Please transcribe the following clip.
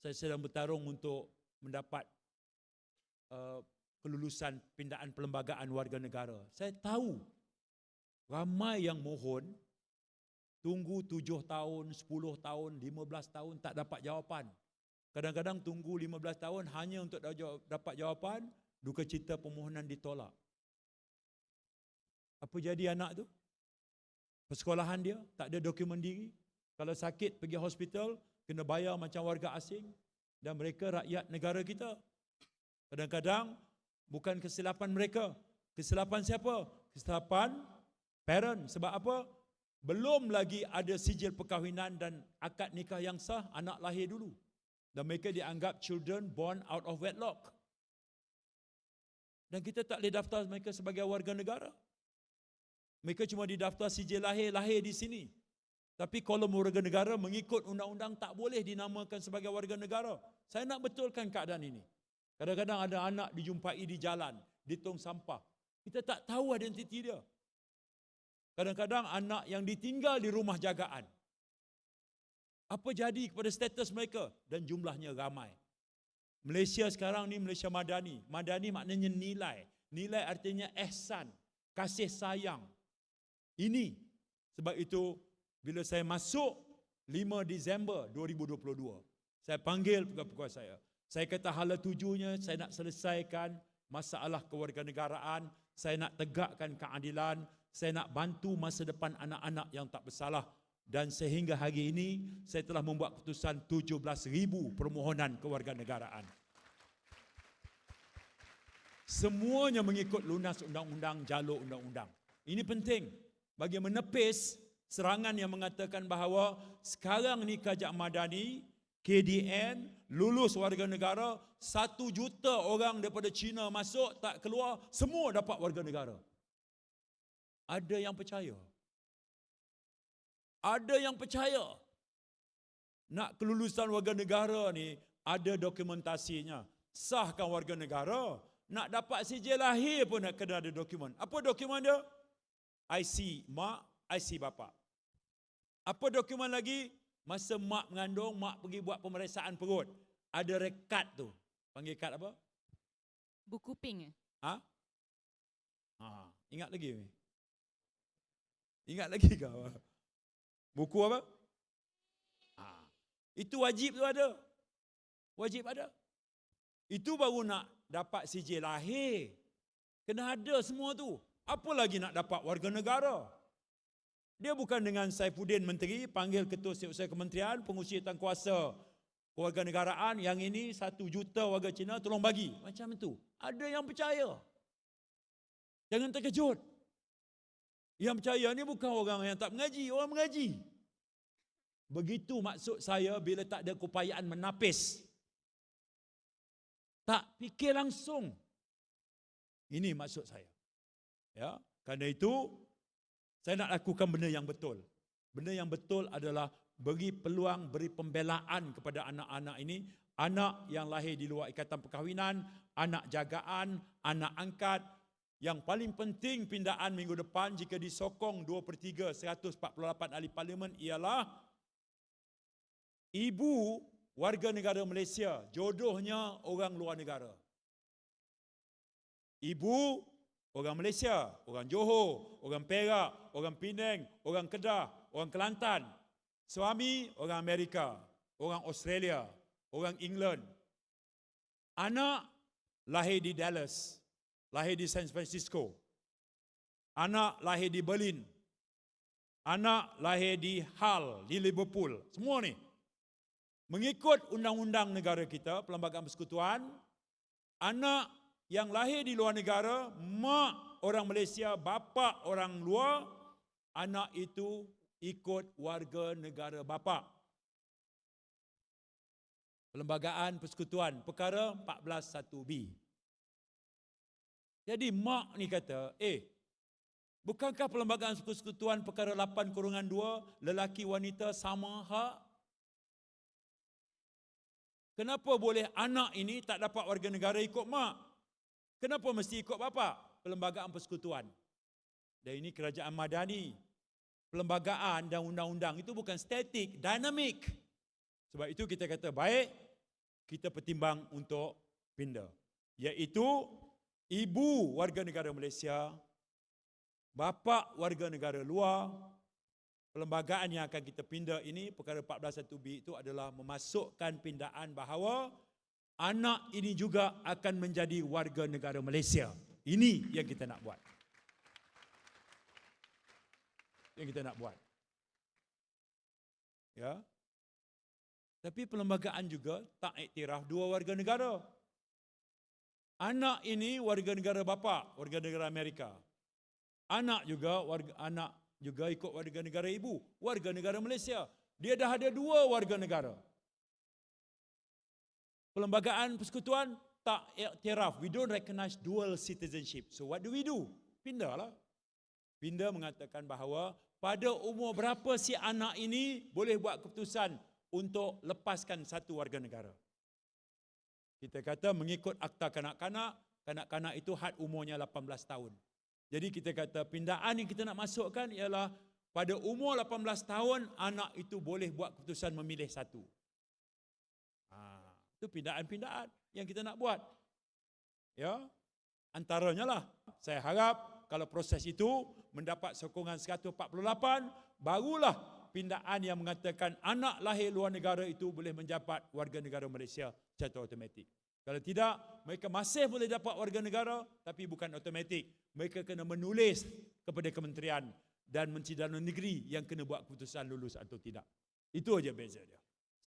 Saya sedang bertarung untuk mendapat kelulusan pindaan perlembagaan warga negara. Saya tahu ramai yang mohon, tunggu 7 tahun, 10 tahun, 15 tahun tak dapat jawapan. Kadang-kadang tunggu 15 tahun hanya untuk dapat jawapan, duka cita permohonan ditolak. Apa jadi anak tu? Persekolahan dia tak ada dokumen diri. Kalau sakit pergi hospital, kena bayar macam warga asing. Dan mereka rakyat negara kita. Kadang-kadang bukan kesilapan mereka. Kesilapan siapa? Kesilapan parent. Sebab apa? Belum lagi ada sijil perkahwinan dan akad nikah yang sah, anak lahir dulu. Dan mereka dianggap children born out of wedlock. Dan kita tak boleh daftar mereka sebagai warga negara. Mereka cuma didaftar sijil lahir di sini. Tapi kalau warga negara mengikut undang-undang tak boleh dinamakan sebagai warga negara. Saya nak betulkan keadaan ini. Kadang-kadang ada anak dijumpai di jalan, di tong sampah. Kita tak tahu identiti dia. Kadang-kadang anak yang ditinggal di rumah jagaan. Apa jadi kepada status mereka? Dan jumlahnya ramai. Malaysia sekarang ni Malaysia Madani. Madani maknanya nilai. Nilai artinya ihsan, kasih sayang. Ini. Sebab itu, bila saya masuk 5 Disember 2022, saya panggil pegawai saya. Saya kata hala tujunya, saya nak selesaikan masalah kewarganegaraan, saya nak tegakkan keadilan, saya nak bantu masa depan anak-anak yang tak bersalah. Dan sehingga hari ini, saya telah membuat keputusan 17,000 permohonan kewarganegaraan. Semuanya mengikut lunas undang-undang, jalur undang-undang. Ini penting bagi menepis serangan yang mengatakan bahawa sekarang ni Kajak Madani, KDN, lulus warga negara, 1 juta orang daripada China masuk, tak keluar, semua dapat warga negara. Ada yang percaya? Ada yang percaya? Nak kelulusan warga negara ni ada dokumentasinya. Sahkan warga negara, nak dapat sijil lahir pun nak kena ada dokumen. Apa dokumen dia? IC mak, IC bapa. Apa dokumen lagi? Masa mak mengandung, mak pergi buat pemeriksaan perut. Ada rekad tu. Panggil kad apa? Buku pink. Ingat lagi? Ingat lagi kau? Buku apa? Itu wajib tu ada. Wajib ada. Itu baru nak dapat sijil lahir. Kena ada semua tu. Apa lagi nak dapat warga negara? Dia bukan dengan Saifuddin Menteri, panggil Ketua Setiausaha Kementerian, pengurusi kuasa kewarganegaraan, yang ini 1 juta warga Cina, tolong bagi. Macam itu. Ada yang percaya. Jangan terkejut. Yang percaya ni bukan orang yang tak mengaji, orang mengaji. Begitu maksud saya bila tak ada keupayaan menapis. Tak fikir langsung. Ini maksud saya. Ya, kerana itu saya nak lakukan benda yang betul. Benda yang betul adalah beri peluang, beri pembelaan kepada anak-anak ini. Anak yang lahir di luar ikatan perkahwinan, anak jagaan, anak angkat. Yang paling penting pindaan minggu depan jika disokong 2/3 148 ahli parlimen ialah ibu warga negara Malaysia, jodohnya orang luar negara. Ibu orang Malaysia, orang Johor, orang Perak, orang Penang, orang Kedah, orang Kelantan. Suami orang Amerika, orang Australia, orang England. Anak lahir di Dallas, lahir di San Francisco. Anak lahir di Berlin. Anak lahir di Hull, di Liverpool. Semua ni. Mengikut undang-undang negara kita, Perlembagaan Persekutuan, anak yang lahir di luar negara, mak orang Malaysia, bapa orang luar, anak itu ikut warga negara bapa. Perlembagaan Persekutuan, perkara 14(1)B. Jadi mak ni kata, bukankah Perlembagaan Persekutuan perkara 8/2, lelaki wanita sama hak? Kenapa boleh anak ini tak dapat warga negara ikut mak? Kenapa mesti ikut bapa? Perlembagaan Persekutuan. Dan ini kerajaan madani. Perlembagaan dan undang-undang itu bukan statik, dinamik. Sebab itu kita kata baik, kita pertimbang untuk pindah. Iaitu ibu warga negara Malaysia, bapa warga negara luar. Perlembagaan yang akan kita pindah ini, perkara 14.1b itu adalah memasukkan pindaan bahawa anak ini juga akan menjadi warga negara Malaysia. Ini yang kita nak buat. Yang kita nak buat. Ya. Tapi perlembagaan juga tak iktiraf dua warga negara. Anak ini warga negara bapa, warga negara Amerika. Anak juga ikut warga negara ibu, warga negara Malaysia. Dia dah ada dua warga negara. Perlembagaan persekutuan tak iktiraf. We don't recognize dual citizenship. So what do? Pindahlah. Pindah mengatakan bahawa pada umur berapa si anak ini boleh buat keputusan untuk lepaskan satu warga negara. Kita kata mengikut akta kanak-kanak, kanak-kanak itu had umurnya 18 tahun. Jadi kita kata pindaan yang kita nak masukkan ialah pada umur 18 tahun anak itu boleh buat keputusan memilih satu. Itu pindaan-pindaan yang kita nak buat. Ya, antaranya lah. Saya harap kalau proses itu mendapat sokongan 148, barulah pindaan yang mengatakan anak lahir luar negara itu boleh menjabat warga negara Malaysia secara automatik. Kalau tidak, mereka masih boleh dapat warga negara, tapi bukan automatik. Mereka kena menulis kepada kementerian dan Menteri Dalam Negeri yang kena buat keputusan lulus atau tidak. Itu aja beza dia.